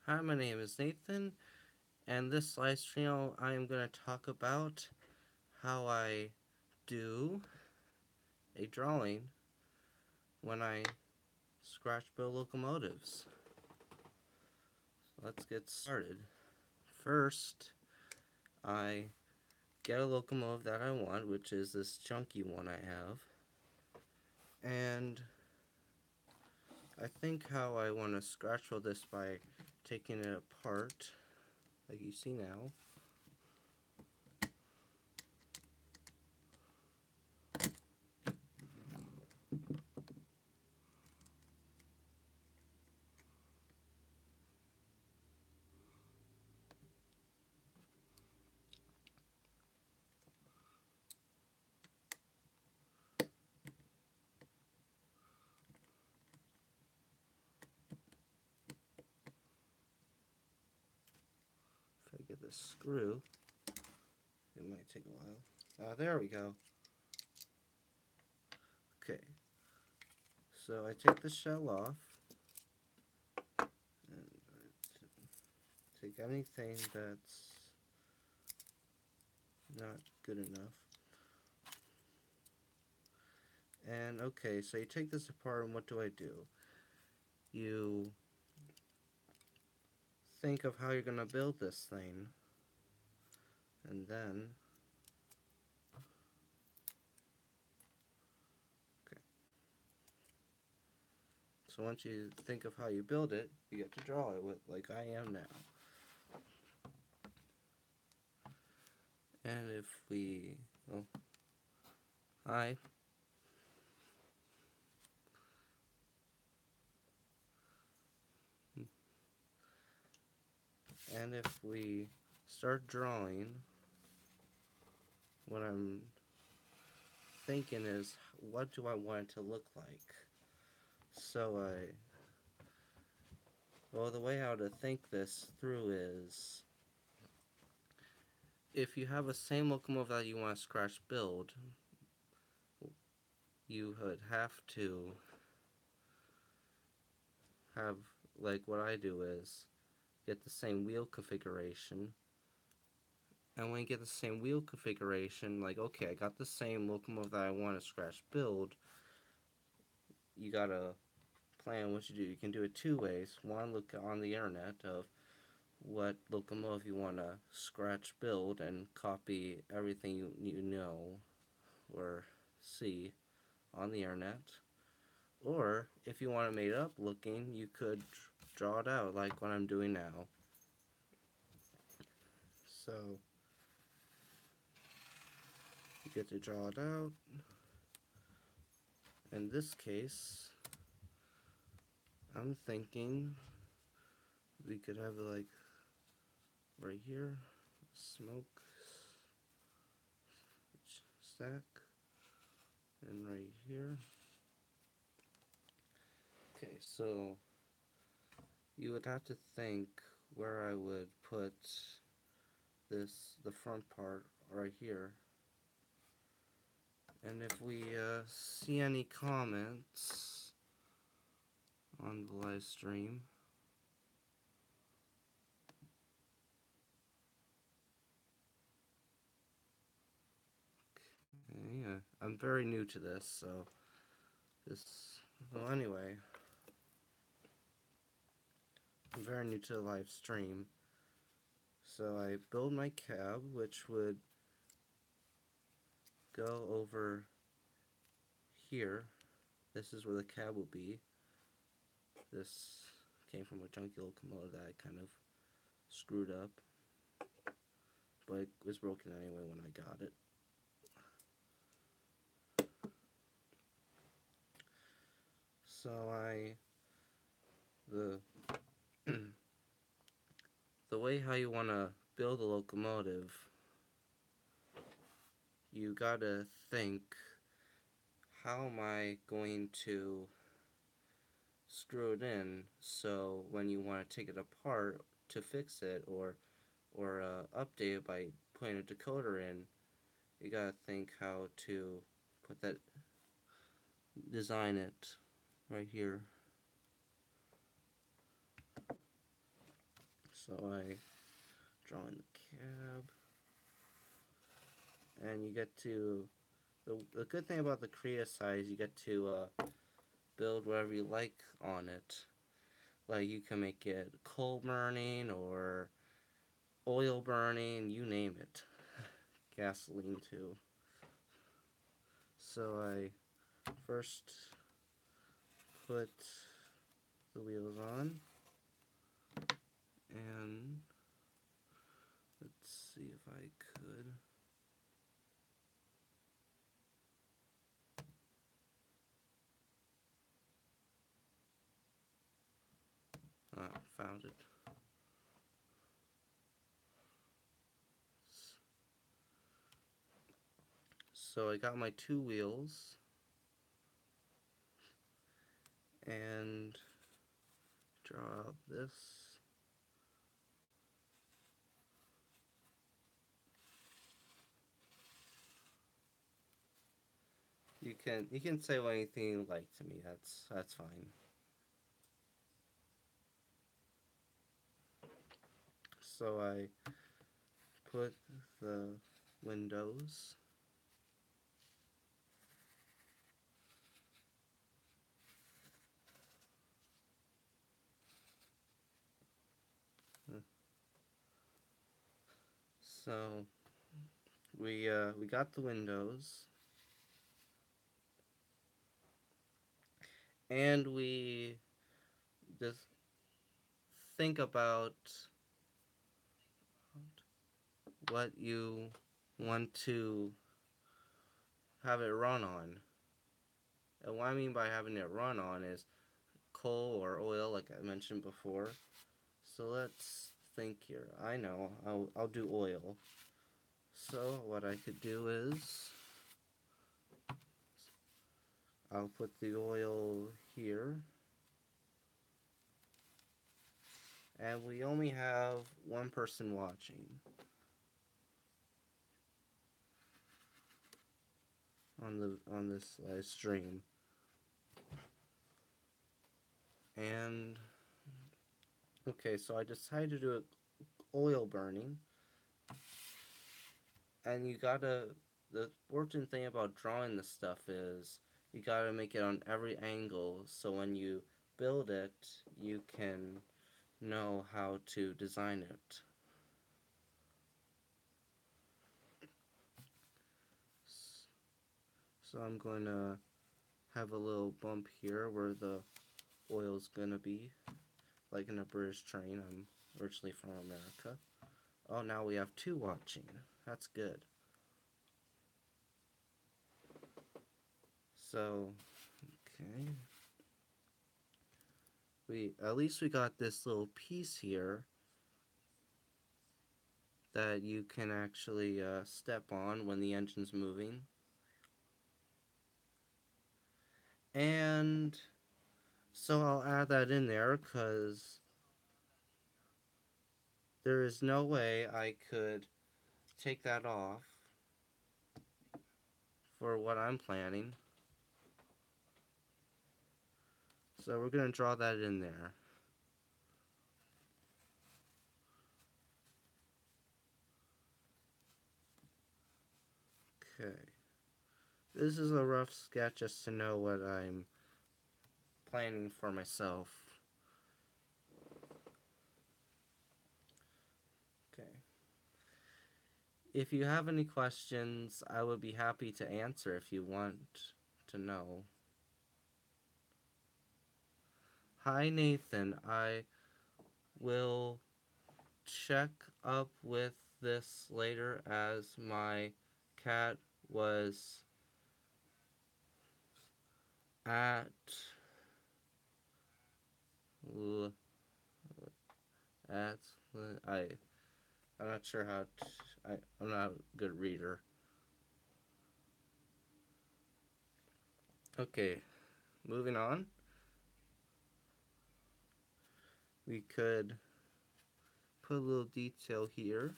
Hi, my name is Nathan, and this live stream I am going to talk about how I do a drawing when I scratch build locomotives. Let's get started. First, I get a locomotive that I want, which is this chunky one I have, and I think how I want to scratch build this by taking it apart, like you see now. If I get this screw, it might take a while. There we go. Okay, so I take the shell off and take anything that's not good enough. And okay, so you take this apart, and what do? You think of how you're gonna build this thing, and then okay. So once you think of how you build it, you get to draw it with like I am now. And if we oh hi. And if we start drawing, what I'm thinking is, what do I want it to look like? So well, the way how to think this through is, if you have a same locomotive that you want to scratch build, you would have to have, like what I do is, get the same wheel configuration. And when you get the same wheel configuration, like, okay, I got the same locomotive that I want to scratch build, you gotta plan what you do. You can do it two ways. One, look on the internet of what locomotive you want to scratch build and copy everything you know or see on the internet. Or if you want it made up looking, you could draw it out like what I'm doing now. So you get to draw it out. In this case, I'm thinking we could have it like right here, smoke stack, and right here. Okay, so you would have to think where I would put the front part right here. And if we see any comments on the live stream, yeah, I'm very new to this, so this, well, anyway, I'm very new to the live stream. So I build my cab, which would go over here. This is where the cab will be. This came from a junky locomotive that I kind of screwed up, but it was broken anyway when I got it. So the the way how you want to build a locomotive, you gotta think, how am I going to screw it in so when you want to take it apart to fix it or update it by putting a decoder in, you gotta think how to put that, design it right here. So I draw in the cab, and you get to the good thing about the Korea side is you get to build whatever you like on it. Like you can make it coal burning or oil burning, you name it. Gasoline too. So I first put the wheels on, and let's see if I could. Found it. So I got my two wheels, and draw out this. You can say anything you like to me. That's fine. So I put the windows, so we got the windows, and we just think about what you want to have it run on. And what I mean by having it run on is coal or oil, like I mentioned before. So let's think here. I know, I'll do oil. So what I could do is I'll put the oil here. And we only have one person watching on this live stream. And okay, so I decided to do it oil burning. And you gotta, the important thing about drawing this stuff is you gotta make it on every angle so when you build it, you can know how to design it. So I'm going to have a little bump here where the oil's gonna be, like in a British train. I'm originally from America. Oh, now we have two watching. That's good. So, okay. At least we got this little piece here that you can actually step on when the engine's moving. And so I'll add that in there because there is no way I could take that off for what I'm planning. So we're going to draw that in there. Okay. This is a rough sketch just to know what I'm planning for myself. Okay. If you have any questions, I would be happy to answer if you want to know. Hi Nathan, I will check up with this later as my cat was at at I I'm not sure how I'm not a good reader. Okay, moving on. We could put a little detail here.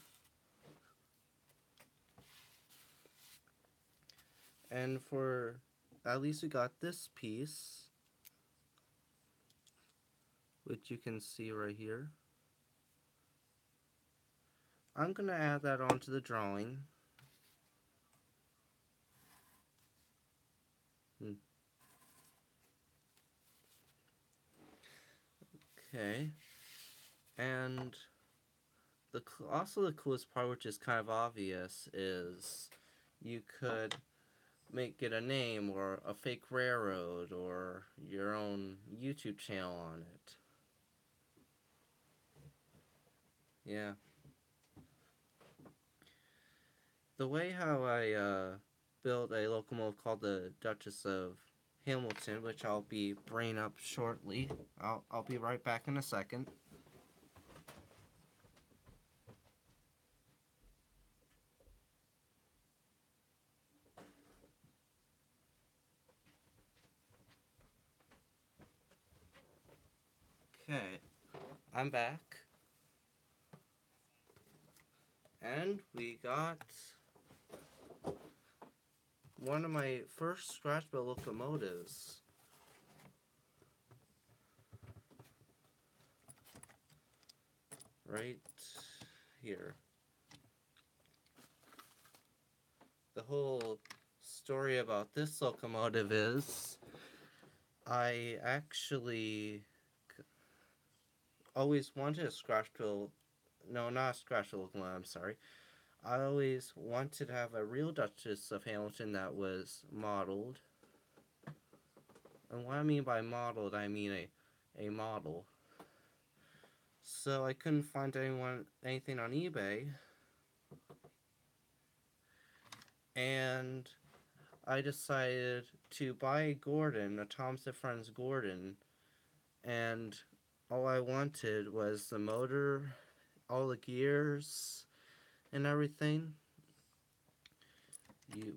And for at least we got this piece, which you can see right here. I'm gonna add that onto the drawing. Hmm. Okay, and also the coolest part, which is kind of obvious, is you could make it a name or a fake railroad or your own YouTube channel on it. Yeah. The way how I built a locomotive called the Duchess of Hamilton, which I'll be bringing up shortly. I'll be right back in a second. Okay, I'm back. And we got one of my first scratch built locomotives. Right here. The whole story about this locomotive is I actually always wanted a scratch built. No, not a scratch built locomotive, I'm sorry. I always wanted to have a real Duchess of Hamilton that was modeled. And what I mean by modeled, I mean a model. So I couldn't find anything on eBay. And I decided to buy a Gordon, a Thomas and Friends Gordon, and all I wanted was the motor, all the gears, and everything.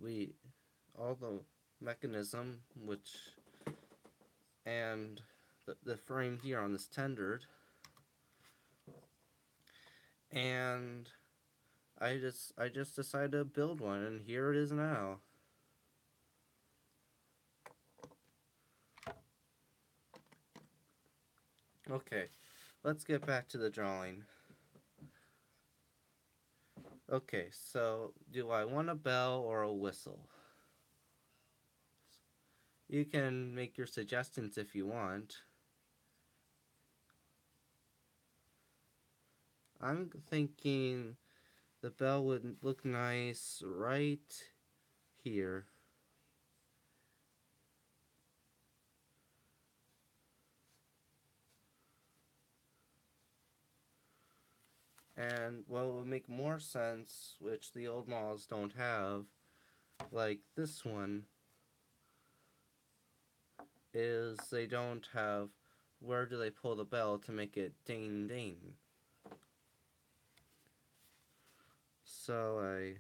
We all the mechanism, which and the frame here on this tendered, and I just decided to build one, and here it is now. Okay, let's get back to the drawing. Okay, so do I want a bell or a whistle? You can make your suggestions if you want. I'm thinking the bell would look nice right here. And what would make more sense, which the old models don't have, like this one, is they don't have where do they pull the bell to make it ding ding. So I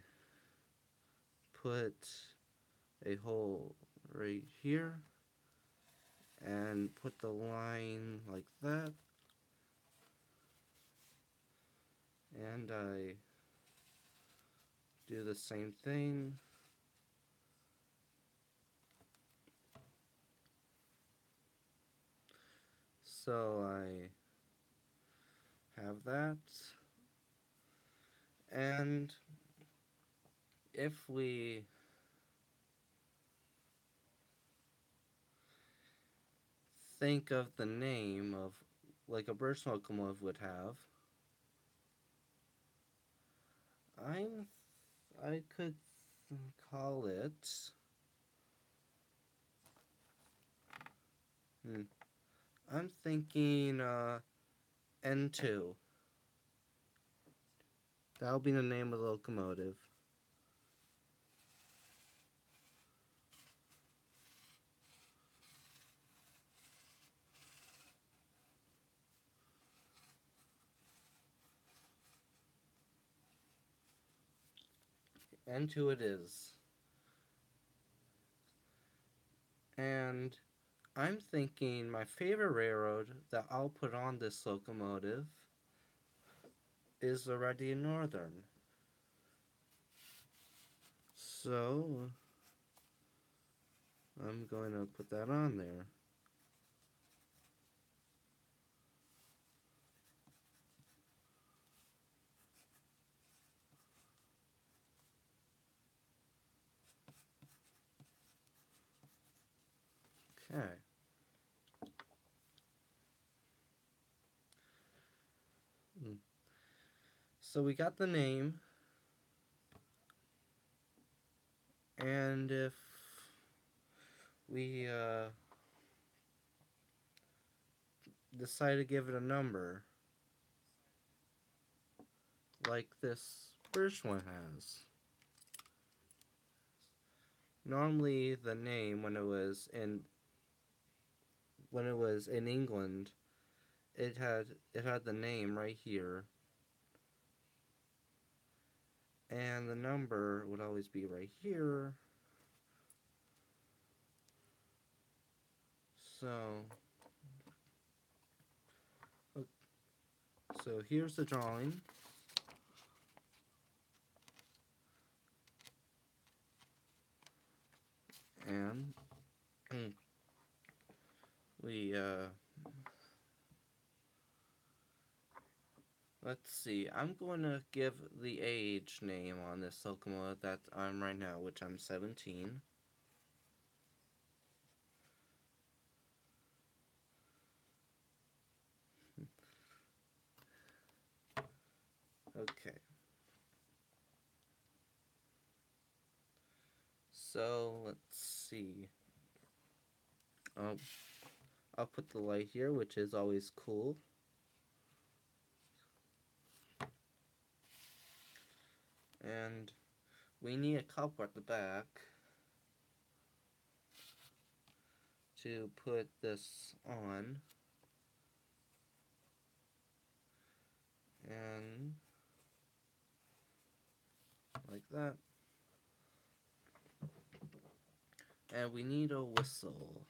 put a hole right here and put the line like that, and I do the same thing. So I have that, and if we think of the name of like a birch locomotive would have, I could call it I'm thinking N2. That'll be the name of the locomotive. N2 it is. And I'm thinking my favorite railroad that I'll put on this locomotive is the Ready Northern. So I'm going to put that on there. Okay. Mm. So we got the name, and if we decide to give it a number, like this first one has. Normally, the name when it was in England, it had the name right here, and the number would always be right here. So, so here's the drawing. And we let's see. I'm going to give the age name on this locomotive that I'm right now, which I'm 17. Okay. So let's see. I'll put the light here, which is always cool. And we need a cover at the back to put this on. And like that. And we need a whistle.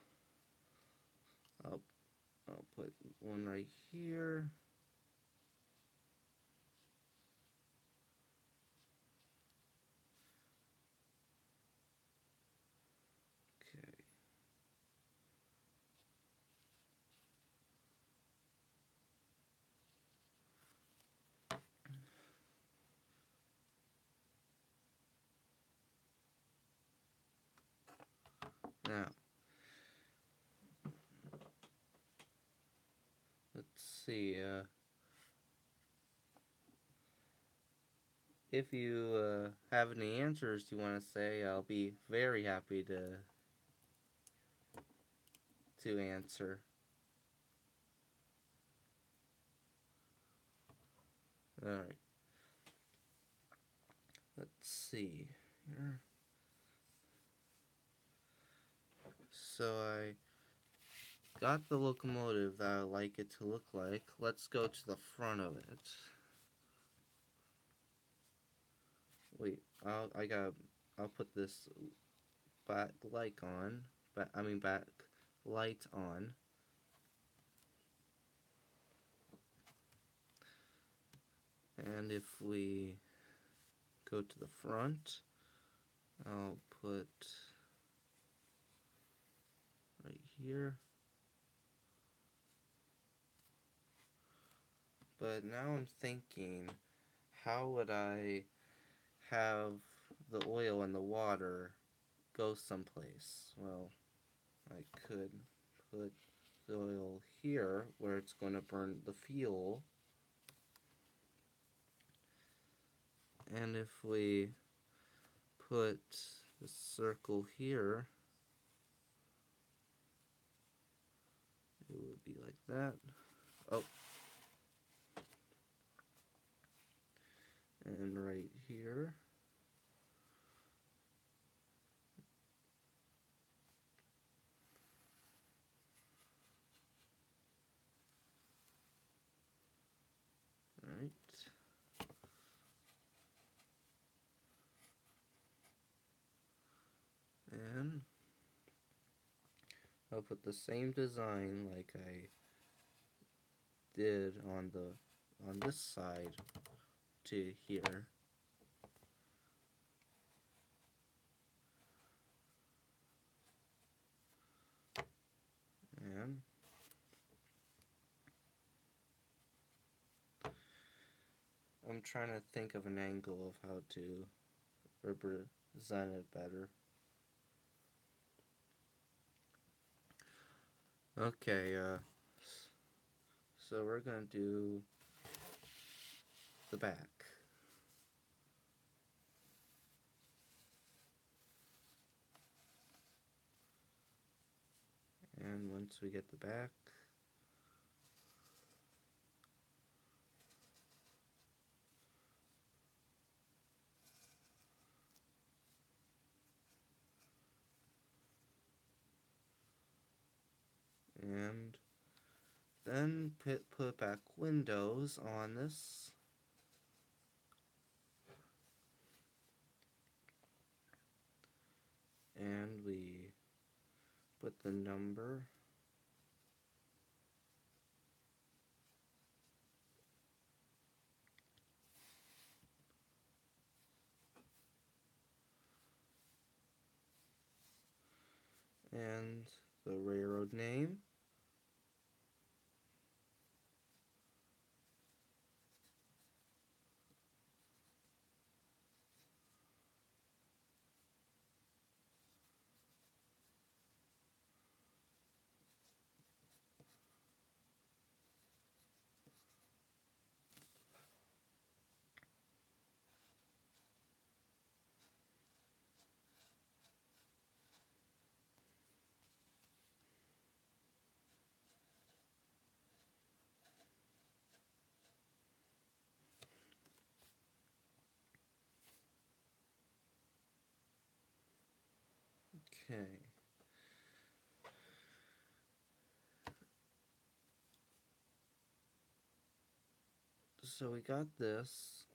I'll put one right here. Okay. Now, let's see. If you have any answers you want to say, I'll be very happy to answer. All right. Let's see here. So I got the locomotive that I like it to look like. Let's go to the front of it. Wait, I'll put this back light on. Back light on. And if we go to the front, I'll put right here. But now I'm thinking, how would I have the oil and the water go someplace? Well, I could put the oil here where it's going to burn the fuel. And if we put the circle here, it would be like that. Oh. And right here. Alright. And I'll put the same design like I did on this side to here. And I'm trying to think of an angle of how to represent it better. Okay, so we're gonna do the back. And once we get the back, and then put back windows on this. And we put the number. And the railroad name. Okay. So we got this.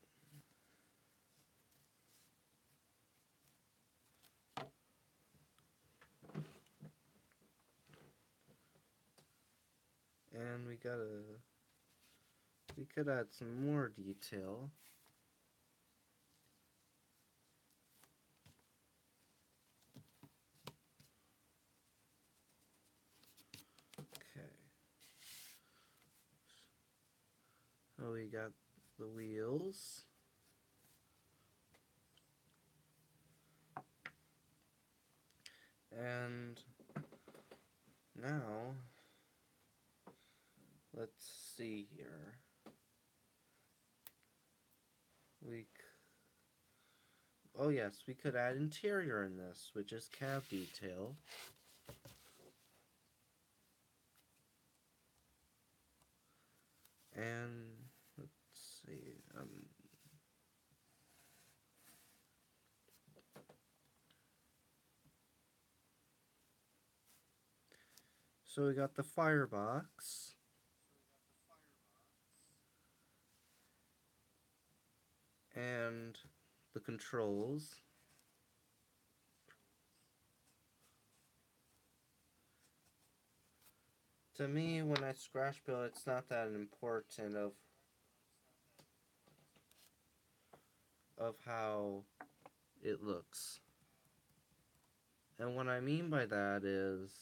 And we could add some more detail. Okay. So we got the wheels. And now, let's see here. Oh yes, we could add interior in this, which is cab detail. And let's see. So we got the firebox. And the controls. To me, when I scratch build, it's not that important of how it looks. And what I mean by that is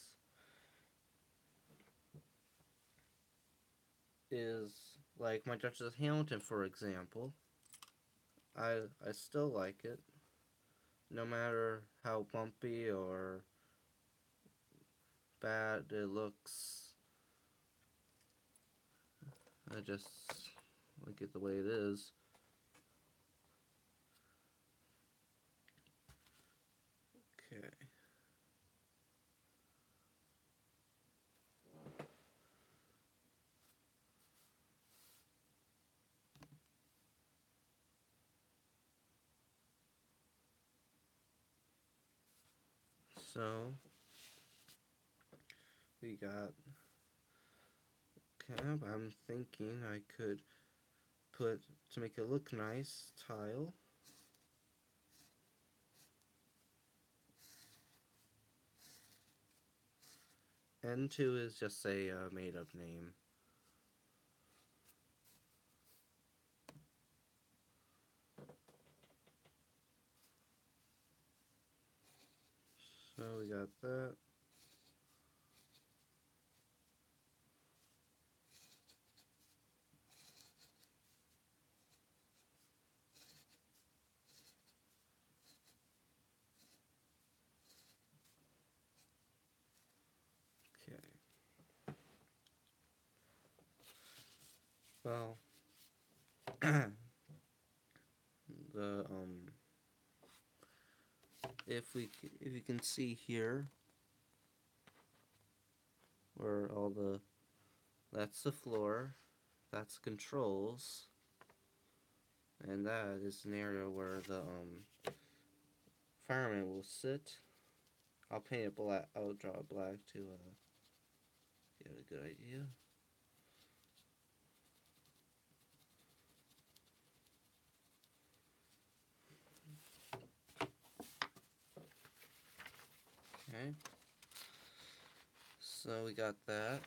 like my Duchess Hamilton, for example. I still like it, no matter how bumpy or bad it looks. I just like it the way it is. Okay. So we got cab. I'm thinking I could put, to make it look nice, tile. N2 is just a made up name. So we got that. Okay. Well, the if you can see here where all the that's the floor, that's controls, and that is an area where the fireman will sit. I'll paint it black. I'll draw it black to get a good idea. Okay. So we got that.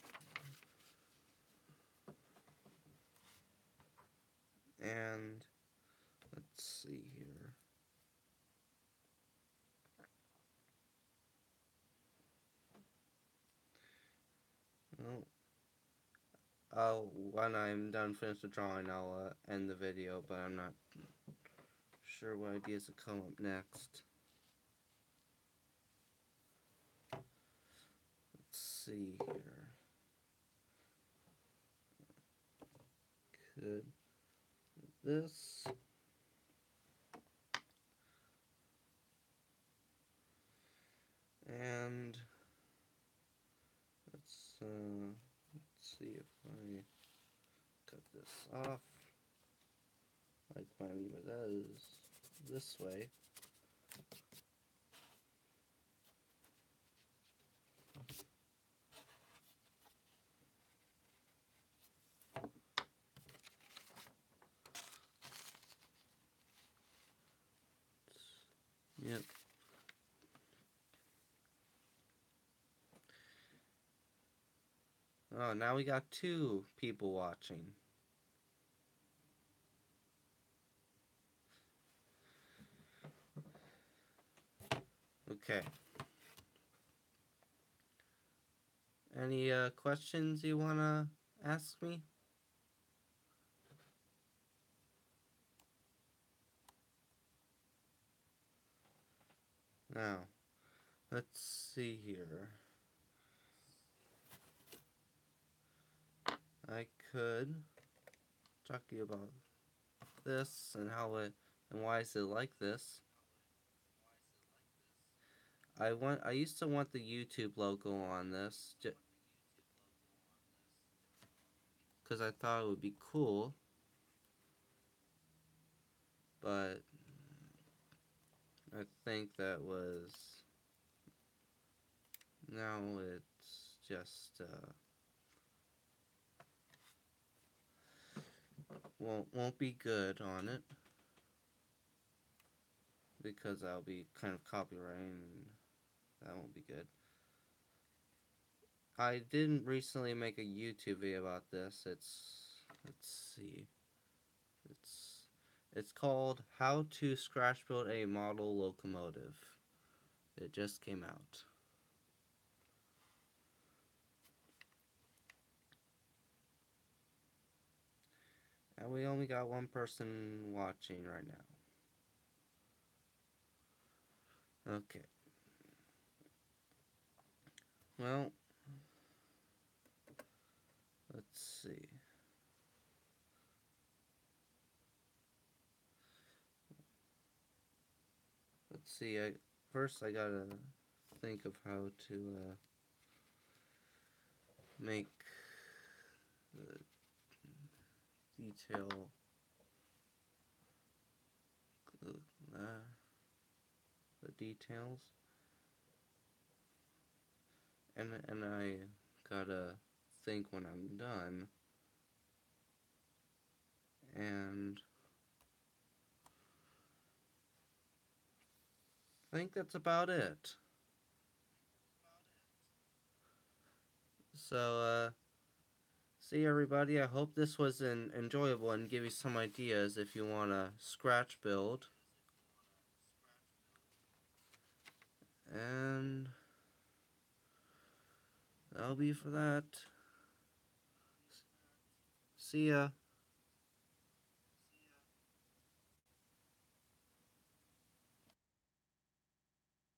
And let's see here. Well, when I'm done finished the drawing, I'll end the video, but I'm not sure what ideas will come up next. Let's see here. Could this and let's see if I cut this off. Like my lever that is this way. Yep. Oh, now we got 2 people watching. Okay. Any questions you wanna ask me? Now, let's see here. I could talk to you about this and how it and why is it like this. I used to want the YouTube logo on this because I thought it would be cool, but I think that was now it's just won't be good on it because I'll be kind of copywriting and that won't be good. I didn't recently make a YouTube video about this. Let's see. It's called How to Scratch Build a Model Locomotive. It just came out. And we only got 1 person watching right now. Okay. Well, let's see. First I gotta think of how to make the detail the details, and I gotta think when I'm done, and I think that's about it. So see everybody, I hope this was enjoyable and give you some ideas if you want to scratch build. And that'll be for that. See ya.